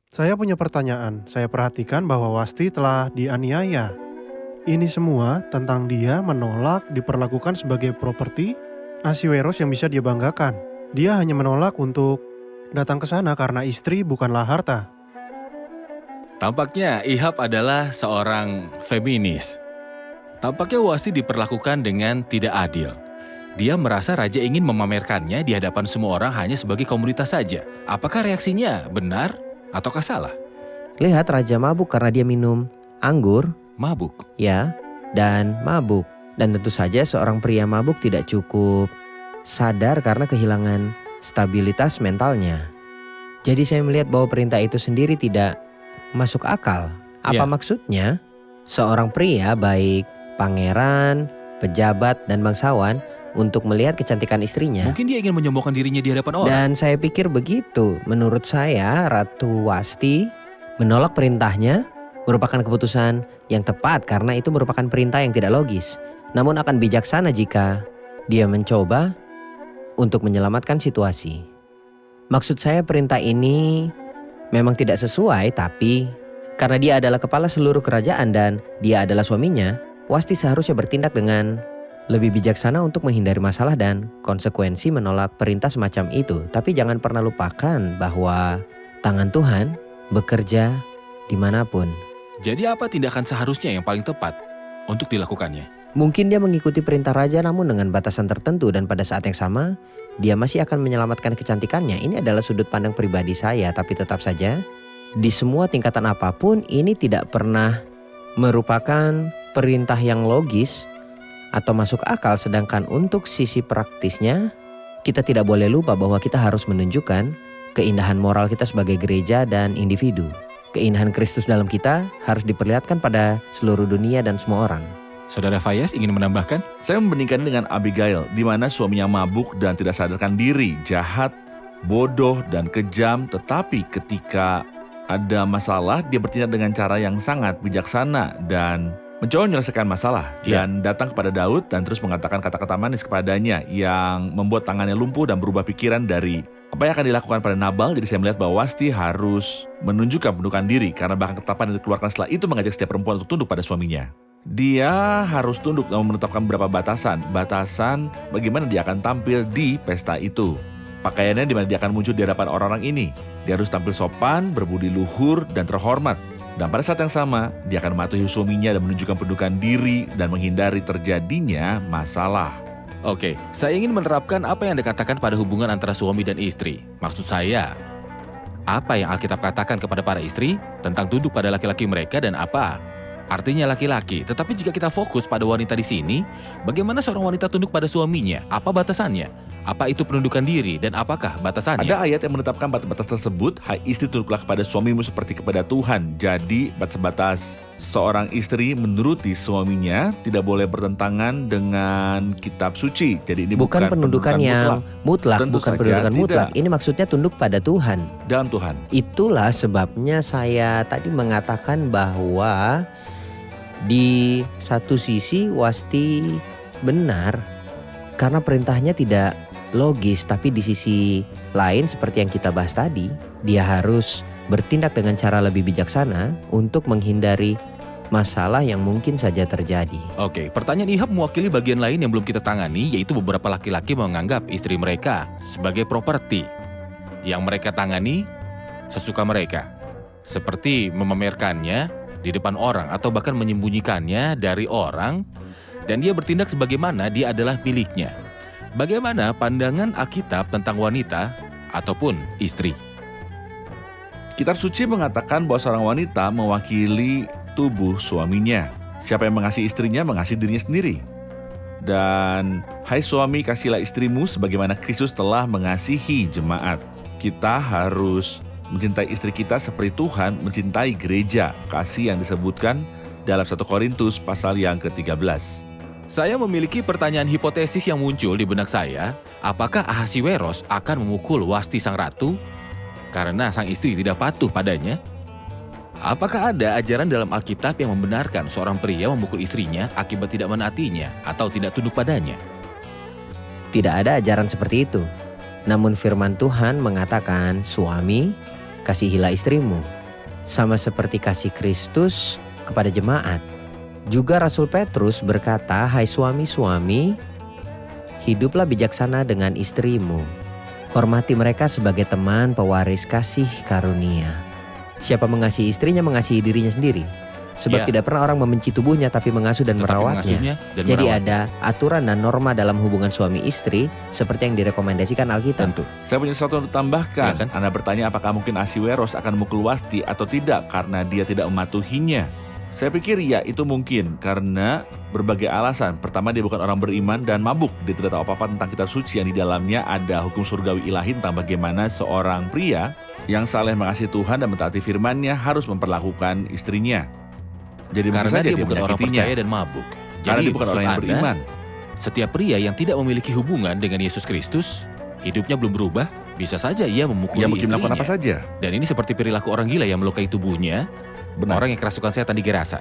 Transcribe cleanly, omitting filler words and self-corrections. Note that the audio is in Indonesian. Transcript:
Saya punya pertanyaan. Saya perhatikan bahwa Wasti telah dianiaya. Ini semua tentang dia menolak diperlakukan sebagai properti Ahasiweros yang bisa dia banggakan. Dia hanya menolak untuk datang ke sana karena istri bukanlah harta. Tampaknya Ihab adalah seorang feminis. Tampaknya Wasti diperlakukan dengan tidak adil. Dia merasa raja ingin memamerkannya di hadapan semua orang hanya sebagai komoditas saja. Apakah reaksinya benar ataukah salah? Lihat raja mabuk karena dia minum anggur, Mabuk. ya, dan mabuk. Dan tentu saja seorang pria mabuk tidak cukup sadar karena kehilangan stabilitas mentalnya. Jadi saya melihat bahwa perintah itu sendiri tidak masuk akal. Apa Ya. maksudnya? Seorang pria baik pangeran, pejabat, dan bangsawan untuk melihat kecantikan istrinya. Mungkin dia ingin menyombongkan dirinya di hadapan orang. Dan saya pikir begitu. Menurut saya Ratu Wasti menolak perintahnya merupakan keputusan yang tepat karena itu merupakan perintah yang tidak logis. Namun akan bijaksana jika dia mencoba untuk menyelamatkan situasi. Maksud saya perintah ini memang tidak sesuai, tapi karena dia adalah kepala seluruh kerajaan dan dia adalah suaminya, Wasti seharusnya bertindak dengan lebih bijaksana untuk menghindari masalah dan konsekuensi menolak perintah semacam itu. Tapi jangan pernah lupakan bahwa tangan Tuhan bekerja dimanapun. Jadi apa tindakan seharusnya yang paling tepat untuk dilakukannya? Mungkin dia mengikuti perintah raja namun dengan batasan tertentu dan pada saat yang sama dia masih akan menyelamatkan kecantikannya. Ini adalah sudut pandang pribadi saya, tapi tetap saja di semua tingkatan apapun ini tidak pernah merupakan perintah yang logis atau masuk akal. Sedangkan untuk sisi praktisnya kita tidak boleh lupa bahwa kita harus menunjukkan keindahan moral kita sebagai gereja dan individu. Keindahan Kristus dalam kita harus diperlihatkan pada seluruh dunia dan semua orang. Saudara Fayez ingin menambahkan? Saya membandingkan dengan Abigail, di mana suaminya mabuk dan tidak sadarkan diri, jahat, bodoh, dan kejam. Tetapi ketika ada masalah, dia bertindak dengan cara yang sangat bijaksana dan mencoba menyelesaikan masalah. Dan datang kepada Daud dan terus mengatakan kata-kata manis kepadanya yang membuat tangannya lumpuh dan berubah pikiran dari apa yang akan dilakukan pada Nabal. Jadi saya melihat bahwa Wasti harus menunjukkan pendudukan diri, karena bahkan ketetapan yang dikeluarkan setelah itu mengajak setiap perempuan untuk tunduk pada suaminya. Dia harus tunduk dan menetapkan beberapa batasan bagaimana dia akan tampil di pesta itu. Pakaiannya di mana dia akan muncul di hadapan orang-orang ini. Dia harus tampil sopan, berbudi luhur, dan terhormat. Dan pada saat yang sama, dia akan mematuhi suaminya dan menunjukkan pendudukan diri dan menghindari terjadinya masalah. Oke, saya ingin menerapkan apa yang dikatakan pada hubungan antara suami dan istri. Maksud saya, apa yang Alkitab katakan kepada para istri tentang tunduk pada laki-laki mereka dan apa artinya laki-laki. Tetapi jika kita fokus pada wanita di sini, bagaimana seorang wanita tunduk pada suaminya? Apa batasannya? Apa itu penundukan diri dan apakah batasannya? Ada ayat yang menetapkan batas-batas tersebut. Hai istri, tunduklah kepada suamimu seperti kepada Tuhan. Jadi batas-batas seorang istri menuruti suaminya tidak boleh bertentangan dengan kitab suci. Jadi ini bukan penundukan yang mutlak, Tentu bukan saja penundukan tidak. mutlak. Ini maksudnya tunduk pada Tuhan. Dalam Tuhan. Itulah sebabnya saya tadi mengatakan bahwa di satu sisi Wasti benar karena perintahnya tidak logis, tapi di sisi lain seperti yang kita bahas tadi, dia harus bertindak dengan cara lebih bijaksana untuk menghindari masalah yang mungkin saja terjadi. Oke, pertanyaan Ihab mewakili bagian lain yang belum kita tangani, yaitu beberapa laki-laki menganggap istri mereka sebagai properti yang mereka tangani sesuka mereka, seperti memamerkannya di depan orang atau bahkan menyembunyikannya dari orang, dan dia bertindak sebagaimana dia adalah miliknya. Bagaimana pandangan Alkitab tentang wanita ataupun istri? Kitab suci mengatakan bahwa seorang wanita mewakili tubuh suaminya. Siapa yang mengasihi istrinya mengasihi dirinya sendiri. Dan hai suami, kasihilah istrimu sebagaimana Kristus telah mengasihi jemaat. Kita harus mencintai istri kita seperti Tuhan mencintai gereja. Kasih yang disebutkan dalam 1 Korintus pasal yang ke-13. Saya memiliki pertanyaan hipotesis yang muncul di benak saya. Apakah Ahasiweros akan memukul Wasti sang ratu karena sang istri tidak patuh padanya? Apakah ada ajaran dalam Alkitab yang membenarkan seorang pria memukul istrinya akibat tidak menaatinya atau tidak tunduk padanya? Tidak ada ajaran seperti itu. Namun firman Tuhan mengatakan, suami, kasihilah istrimu. sama seperti kasih Kristus kepada jemaat. Juga Rasul Petrus berkata, "Hai suami-suami, hiduplah bijaksana dengan istrimu. Hormati mereka sebagai teman pewaris kasih karunia. Siapa mengasihi istrinya mengasihi dirinya sendiri. Sebab Ya. tidak pernah orang membenci tubuhnya tapi mengasuh dan Tetapi merawatnya." mengasuhnya dan Jadi merawatnya. ada aturan dan norma dalam hubungan suami istri seperti yang direkomendasikan Alkitab. Tentu. Saya punya sesuatu untuk tambahkan. Silakan. Anda bertanya apakah mungkin Ahasiweros akan memukul Wasti atau tidak karena dia tidak mematuhinya. Saya pikir ya itu mungkin karena berbagai alasan. Pertama, dia bukan orang beriman dan mabuk. Dia tidak tahu apa-apa tentang kitab suci yang di dalamnya ada hukum surgawi ilahi tentang bagaimana seorang pria yang saleh mengasihi Tuhan dan mentaati firman-Nya harus memperlakukan istrinya. Jadi mungkin Karena saja dia dia bukan orang menyakitinya. percaya dan mabuk. Karena Jadi dia bukan maksud orang yang Anda, beriman. setiap pria yang tidak memiliki hubungan dengan Yesus Kristus, hidupnya belum berubah, bisa saja ia memukuli Dia mungkin istrinya. melakukan apa saja. Dan ini seperti perilaku orang gila yang melukai tubuhnya, Benar. orang yang kerasukan setan di Gerasa.